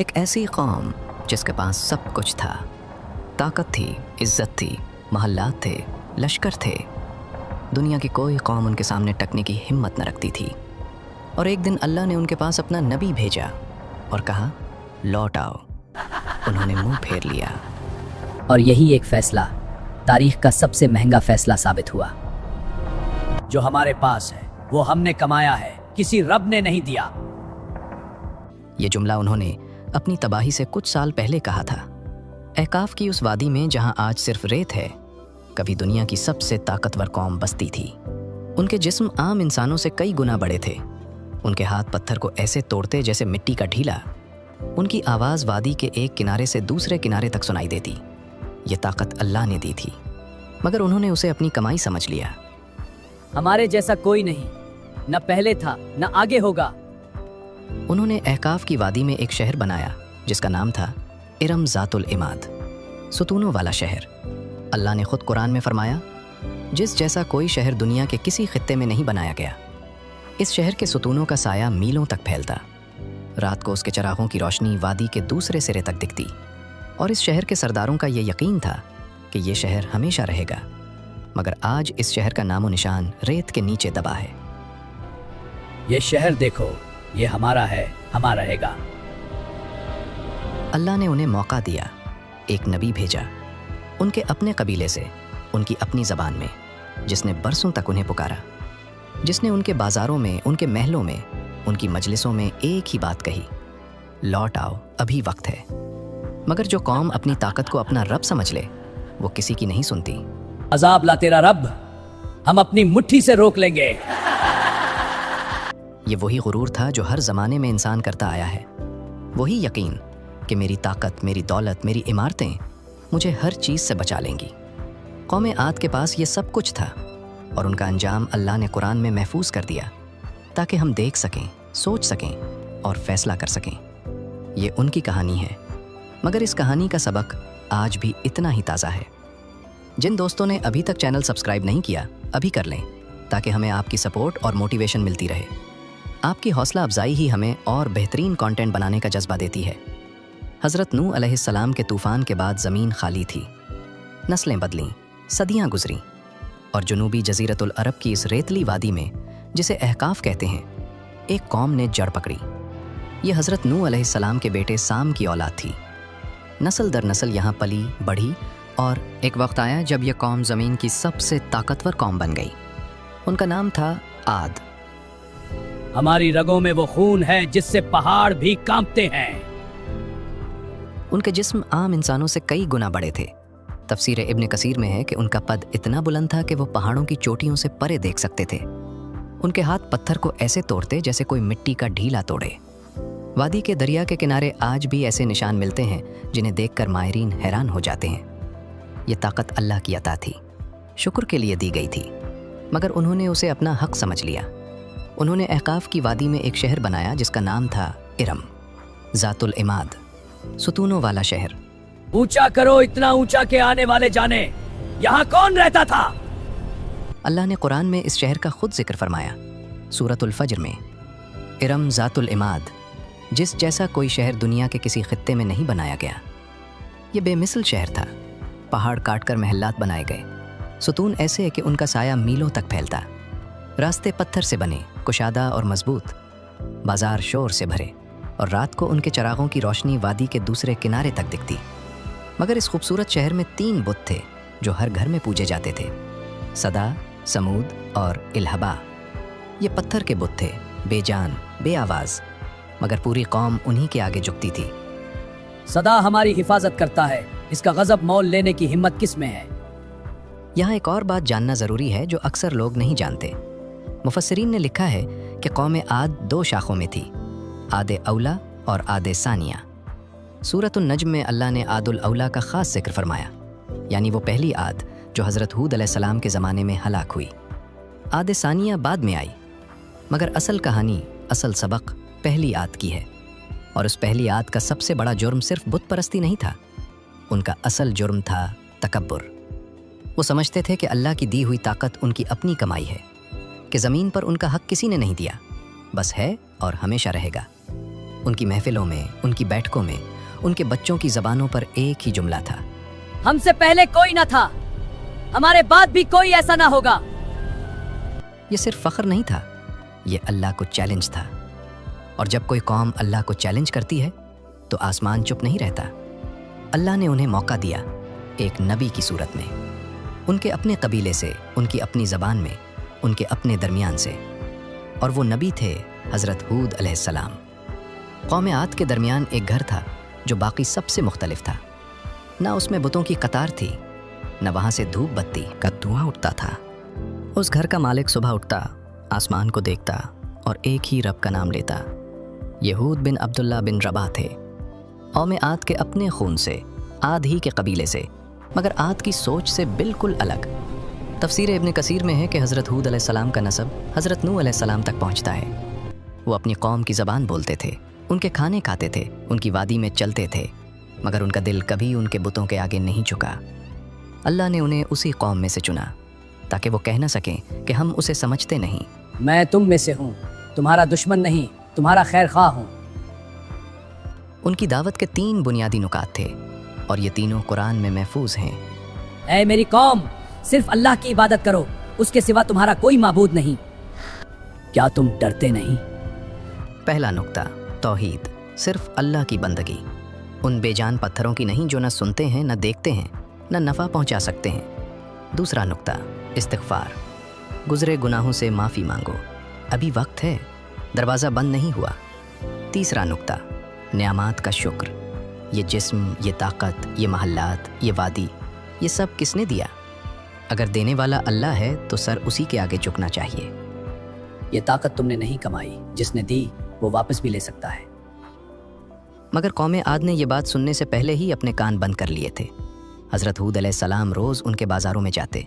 ایک ایسی قوم جس کے پاس سب کچھ تھا، طاقت تھی، عزت تھی، محلات تھے، لشکر تھے۔ دنیا کی کوئی قوم ان کے سامنے ٹکنے کی ہمت نہ رکھتی تھی۔ اور ایک دن اللہ نے ان کے پاس اپنا نبی بھیجا اور کہا لوٹ آؤ۔ انہوں نے منہ پھیر لیا۔ اور یہی ایک فیصلہ تاریخ کا سب سے مہنگا فیصلہ ثابت ہوا۔ جو ہمارے پاس ہے وہ ہم نے کمایا ہے، کسی رب نے نہیں دیا۔ یہ جملہ انہوں نے اپنی تباہی سے کچھ سال پہلے کہا تھا۔ احقاف کی اس وادی میں جہاں آج صرف ریت ہے، کبھی دنیا کی سب سے طاقتور قوم بستی تھی۔ ان کے جسم عام انسانوں سے کئی گنا بڑے تھے۔ ان کے ہاتھ پتھر کو ایسے توڑتے جیسے مٹی کا ڈھیلا۔ ان کی آواز وادی کے ایک کنارے سے دوسرے کنارے تک سنائی دیتی۔ یہ طاقت اللہ نے دی تھی، مگر انہوں نے اسے اپنی کمائی سمجھ لیا۔ ہمارے جیسا کوئی نہیں، نہ پہلے تھا نہ آگے ہوگا۔ انہوں نے احقاف کی وادی میں ایک شہر بنایا جس کا نام تھا ارم ذات العماد، ستونوں والا شہر۔ اللہ نے خود قرآن میں فرمایا، جس جیسا کوئی شہر دنیا کے کسی خطے میں نہیں بنایا گیا۔ اس شہر کے ستونوں کا سایہ میلوں تک پھیلتا۔ رات کو اس کے چراغوں کی روشنی وادی کے دوسرے سرے تک دکھتی، اور اس شہر کے سرداروں کا یہ یقین تھا کہ یہ شہر ہمیشہ رہے گا۔ مگر آج اس شہر کا نام و نشان ریت کے نیچے دبا ہے۔ یہ شہر دیکھو، یہ ہمارا ہے، ہمارا رہے گا۔ اللہ نے انہیں موقع دیا، ایک نبی بھیجا، ان کے اپنے قبیلے سے، ان کی اپنی زبان میں، جس نے برسوں تک انہیں پکارا، جس نے ان کے بازاروں میں، ان کے محلوں میں، ان کی مجلسوں میں ایک ہی بات کہی، لوٹ آؤ، ابھی وقت ہے۔ مگر جو قوم اپنی طاقت کو اپنا رب سمجھ لے، وہ کسی کی نہیں سنتی۔ عذاب لا تیرا رب، ہم اپنی مٹھی سے روک لیں گے۔ یہ وہی غرور تھا جو ہر زمانے میں انسان کرتا آیا ہے، وہی یقین کہ میری طاقت، میری دولت، میری عمارتیں مجھے ہر چیز سے بچا لیں گی۔ قوم عاد کے پاس یہ سب کچھ تھا، اور ان کا انجام اللہ نے قرآن میں محفوظ کر دیا تاکہ ہم دیکھ سکیں، سوچ سکیں اور فیصلہ کر سکیں۔ یہ ان کی کہانی ہے، مگر اس کہانی کا سبق آج بھی اتنا ہی تازہ ہے۔ جن دوستوں نے ابھی تک چینل سبسکرائب نہیں کیا، ابھی کر لیں تاکہ ہمیں آپ کی سپورٹ اور موٹیویشن ملتی رہے۔ آپ کی حوصلہ افزائی ہی ہمیں اور بہترین کانٹینٹ بنانے کا جذبہ دیتی ہے۔ حضرت نوح علیہ السلام کے طوفان کے بعد زمین خالی تھی، نسلیں بدلیں، صدیاں گزریں، اور جنوبی جزیرت العرب کی اس ریتلی وادی میں، جسے احقاف کہتے ہیں، ایک قوم نے جڑ پکڑی۔ یہ حضرت نوح علیہ السلام کے بیٹے سام کی اولاد تھی۔ نسل در نسل یہاں پلی بڑھی، اور ایک وقت آیا جب یہ قوم زمین کی سب سے طاقتور قوم بن گئی۔ ان کا نام تھا عاد۔ ہماری رگوں میں وہ خون ہے جس سے پہاڑ بھی کانپتے ہیں۔ ان کے جسم عام انسانوں سے کئی گنا بڑے تھے۔ تفسیر ابن کثیر میں ہے کہ ان کا قد اتنا بلند تھا کہ وہ پہاڑوں کی چوٹیوں سے پرے دیکھ سکتے تھے۔ ان کے ہاتھ پتھر کو ایسے توڑتے جیسے کوئی مٹی کا ڈھیلا توڑے۔ وادی کے دریا کے کنارے آج بھی ایسے نشان ملتے ہیں جنہیں دیکھ کر ماہرین حیران ہو جاتے ہیں۔ یہ طاقت اللہ کی عطا تھی، شکر کے لیے دی گئی تھی، مگر انہوں نے اسے اپنا حق سمجھ لیا۔ انہوں نے احقاف کی وادی میں ایک شہر بنایا جس کا نام تھا ارم ذات العماد، ستونوں والا شہر۔ اونچا کرو، اتنا اونچا کہ آنے والے جانے یہاں کون رہتا تھا۔ اللہ نے قرآن میں اس شہر کا خود ذکر فرمایا، سورۃ الفجر میں، ارم ذات العماد، جس جیسا کوئی شہر دنیا کے کسی خطے میں نہیں بنایا گیا۔ یہ بے مثل شہر تھا، پہاڑ کاٹ کر محلات بنائے گئے، ستون ایسے کہ ان کا سایہ میلوں تک پھیلتا، راستے پتھر سے بنے، کشادہ اور مضبوط، بازار شور سے بھرے، اور رات کو ان کے چراغوں کی روشنی وادی کے دوسرے کنارے تک دکھتی۔ مگر اس خوبصورت شہر میں 3 بت تھے جو ہر گھر میں پوجے جاتے تھے، صدا، سمود اور الہبا۔ یہ پتھر کے بت تھے، بے جان، بے آواز، مگر پوری قوم انہی کے آگے جھکتی تھی۔ صدا ہماری حفاظت کرتا ہے، اس کا غضب مول لینے کی ہمت کس میں ہے؟ یہاں ایک اور بات جاننا ضروری ہے جو اکثر لوگ نہیں جانتے۔ مفسرین نے لکھا ہے کہ قوم عاد 2 شاخوں میں تھی، عاد اولا اور عاد ثانیہ۔ سورۃ النجم میں اللہ نے عاد الاولا کا خاص ذکر فرمایا، یعنی وہ پہلی عاد جو حضرت ہود علیہ السلام کے زمانے میں ہلاک ہوئی۔ عاد ثانیہ بعد میں آئی، مگر اصل کہانی، اصل سبق پہلی عاد کی ہے۔ اور اس پہلی عاد کا سب سے بڑا جرم صرف بت پرستی نہیں تھا، ان کا اصل جرم تھا تکبر۔ وہ سمجھتے تھے کہ اللہ کی دی ہوئی طاقت ان کی اپنی کمائی ہے، کہ زمین پر ان کا حق کسی نے نہیں دیا، بس ہے اور ہمیشہ رہے گا۔ ان کی محفلوں میں، ان کی بیٹھکوں میں، ان کے بچوں کی زبانوں پر ایک ہی جملہ تھا، ہم سے پہلے کوئی نہ تھا، ہمارے بعد بھی کوئی ایسا نہ ہوگا۔ یہ صرف فخر نہیں تھا، یہ اللہ کو چیلنج تھا۔ اور جب کوئی قوم اللہ کو چیلنج کرتی ہے تو آسمان چپ نہیں رہتا۔ اللہ نے انہیں موقع دیا ایک نبی کی صورت میں، ان کے اپنے قبیلے سے، ان کی اپنی زبان میں، ان کے اپنے درمیان سے، اور وہ نبی تھے حضرت ہود علیہ السلام۔ قوم عاد کے درمیان ایک گھر تھا جو باقی سب سے مختلف تھا، نہ اس میں بتوں کی قطار تھی، نہ وہاں سے دھوپ بتی کا دھواں اٹھتا تھا۔ اس گھر کا مالک صبح اٹھتا، آسمان کو دیکھتا اور ایک ہی رب کا نام لیتا۔ یہ ہود بن عبداللہ بن ربا تھے، قوم عاد کے اپنے خون سے، عاد ہی کے قبیلے سے، مگر عاد کی سوچ سے بالکل الگ۔ تفسیر ابن کثیر میں ہے کہ حضرت ہود علیہ السلام کا نسب حضرت نوح علیہ السلام تک پہنچتا ہے۔ وہ اپنی قوم کی زبان بولتے تھے، ان کے کھانے کھاتے تھے، ان کی وادی میں چلتے تھے، مگر ان کا دل کبھی ان کے بتوں کے آگے نہیں جھکا۔ اللہ نے انہیں اسی قوم میں سے چنا تاکہ وہ کہہ نہ سکیں کہ ہم اسے سمجھتے نہیں۔ میں تم میں سے ہوں، تمہارا دشمن نہیں، تمہارا خیر خواہ ہوں۔ ان کی دعوت کے 3 بنیادی نکات تھے اور یہ تینوں قرآن میں محفوظ ہیں۔ اے میری قوم، صرف اللہ کی عبادت کرو، اس کے سوا تمہارا کوئی معبود نہیں۔ کیا تم ڈرتے نہیں؟ پہلا نکتہ توحید، صرف اللہ کی بندگی، ان بے جان پتھروں کی نہیں جو نہ سنتے ہیں، نہ دیکھتے ہیں، نہ نفع پہنچا سکتے ہیں۔ دوسرا نکتہ استغفار، گزرے گناہوں سے معافی مانگو، ابھی وقت ہے، دروازہ بند نہیں ہوا۔ تیسرا نکتہ نعمات کا شکر، یہ جسم، یہ طاقت، یہ محلات، یہ وادی، یہ سب کس نے دیا؟ اگر دینے والا اللہ ہے تو سر اسی کے آگے جھکنا چاہیے۔ یہ طاقت تم نے نہیں کمائی، جس نے دی وہ واپس بھی لے سکتا ہے۔ مگر قوم عاد نے یہ بات سننے سے پہلے ہی اپنے کان بند کر لیے تھے۔ حضرت ہود علیہ السلام روز ان کے بازاروں میں جاتے،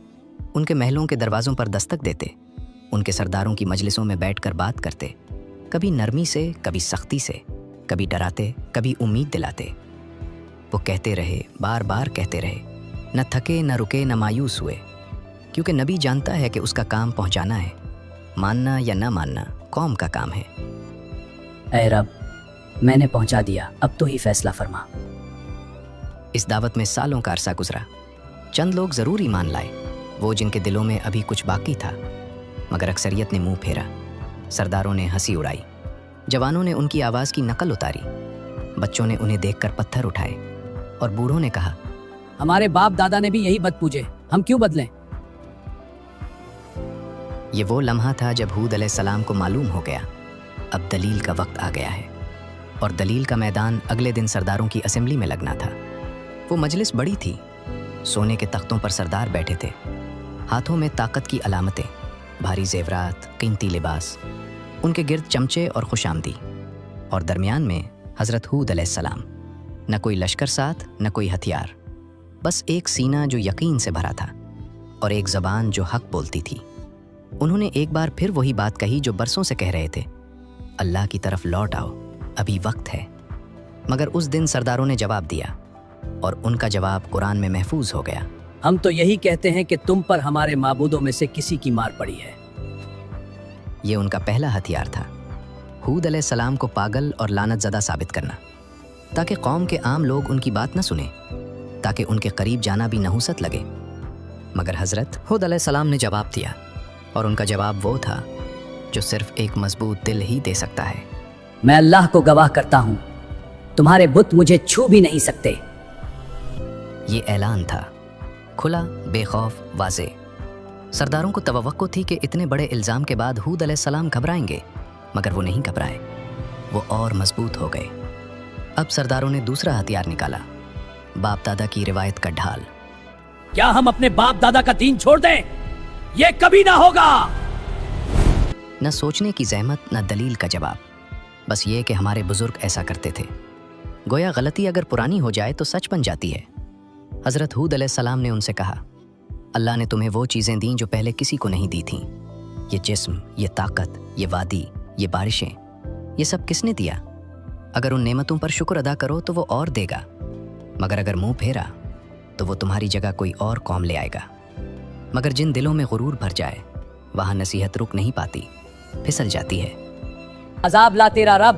ان کے محلوں کے دروازوں پر دستک دیتے، ان کے سرداروں کی مجلسوں میں بیٹھ کر بات کرتے، کبھی نرمی سے، کبھی سختی سے، کبھی ڈراتے، کبھی امید دلاتے۔ وہ کہتے رہے، بار بار کہتے رہے، نہ تھکے، نہ رکے، نہ مایوس ہوئے، کیونکہ نبی جانتا ہے کہ اس کا کام پہنچانا ہے، ماننا یا نہ ماننا قوم کا کام ہے۔ اے رب، میں نے پہنچا دیا، اب تو ہی فیصلہ فرما۔ اس دعوت میں سالوں کا عرصہ گزرا، چند لوگ ضرور ایمان لائے، وہ جن کے دلوں میں ابھی کچھ باقی تھا، مگر اکثریت نے منہ پھیرا۔ سرداروں نے ہنسی اڑائی، جوانوں نے ان کی آواز کی نقل اتاری، بچوں نے انہیں دیکھ کر پتھر اٹھائے، اور بوڑھوں نے کہا، ہمارے باپ دادا نے بھی یہی بت پوجے، ہم کیوں بدلیں؟ یہ وہ لمحہ تھا جب ہود علیہ السلام کو معلوم ہو گیا اب دلیل کا وقت آ گیا ہے، اور دلیل کا میدان اگلے دن سرداروں کی اسمبلی میں لگنا تھا۔ وہ مجلس بڑی تھی، سونے کے تختوں پر سردار بیٹھے تھے، ہاتھوں میں طاقت کی علامتیں، بھاری زیورات، قیمتی لباس، ان کے گرد چمچے اور خوشامدی، اور درمیان میں حضرت ہود علیہ السلام، نہ کوئی لشکر ساتھ، نہ کوئی ہتھیار، بس ایک سینہ جو یقین سے بھرا تھا، اور ایک زبان جو حق بولتی تھی۔ انہوں نے ایک بار پھر وہی بات کہی جو برسوں سے کہہ رہے تھے، اللہ کی طرف لوٹ آؤ، ابھی وقت ہے۔ مگر اس دن سرداروں نے جواب دیا، اور ان کا جواب قرآن میں محفوظ ہو گیا۔ ہم تو یہی کہتے ہیں کہ تم پر ہمارے معبودوں میں سے کسی کی مار پڑی ہے۔ یہ ان کا پہلا ہتھیار تھا، ہود علیہ السلام کو پاگل اور لعنت زدہ ثابت کرنا، تاکہ قوم کے عام لوگ ان کی بات نہ سنیں، تاکہ ان کے قریب جانا بھی نحوست لگے۔ مگر حضرت ہود علیہ السلام نے جواب دیا، اور ان کا جواب وہ تھا جو صرف ایک مضبوط دل ہی دے سکتا ہے۔ میں اللہ کو گواہ کرتا ہوں، تمہارے بت مجھے چھو بھی نہیں سکتے۔ یہ اعلان تھا، کھلا، بے خوف، واضح۔ سرداروں کو توقع تھی کہ اتنے بڑے الزام کے بعد ہود علیہ السلام گھبرائیں گے، مگر وہ نہیں گھبرائے، وہ اور مضبوط ہو گئے۔ اب سرداروں نے دوسرا ہتھیار نکالا، باپ دادا کی روایت کا ڈھال۔ کیا ہم اپنے باپ دادا کا دین چھوڑ دیں؟ یہ کبھی نہ ہوگا۔ نہ سوچنے کی زحمت، نہ دلیل کا جواب، بس یہ کہ ہمارے بزرگ ایسا کرتے تھے۔ گویا غلطی اگر پرانی ہو جائے تو سچ بن جاتی ہے۔ حضرت ہود علیہ السلام نے ان سے کہا، اللہ نے تمہیں وہ چیزیں دیں جو پہلے کسی کو نہیں دی تھیں، یہ جسم، یہ طاقت، یہ وادی، یہ بارشیں، یہ سب کس نے دیا؟ اگر ان نعمتوں پر شکر ادا کرو تو وہ اور دے گا، مگر اگر منہ پھیرا تو وہ تمہاری جگہ کوئی اور قوم لے آئے گا۔ مگر جن دلوں میں غرور بھر جائے، وہاں نصیحت رک نہیں پاتی، پھسل جاتی ہے۔ عذاب لا تیرا رب،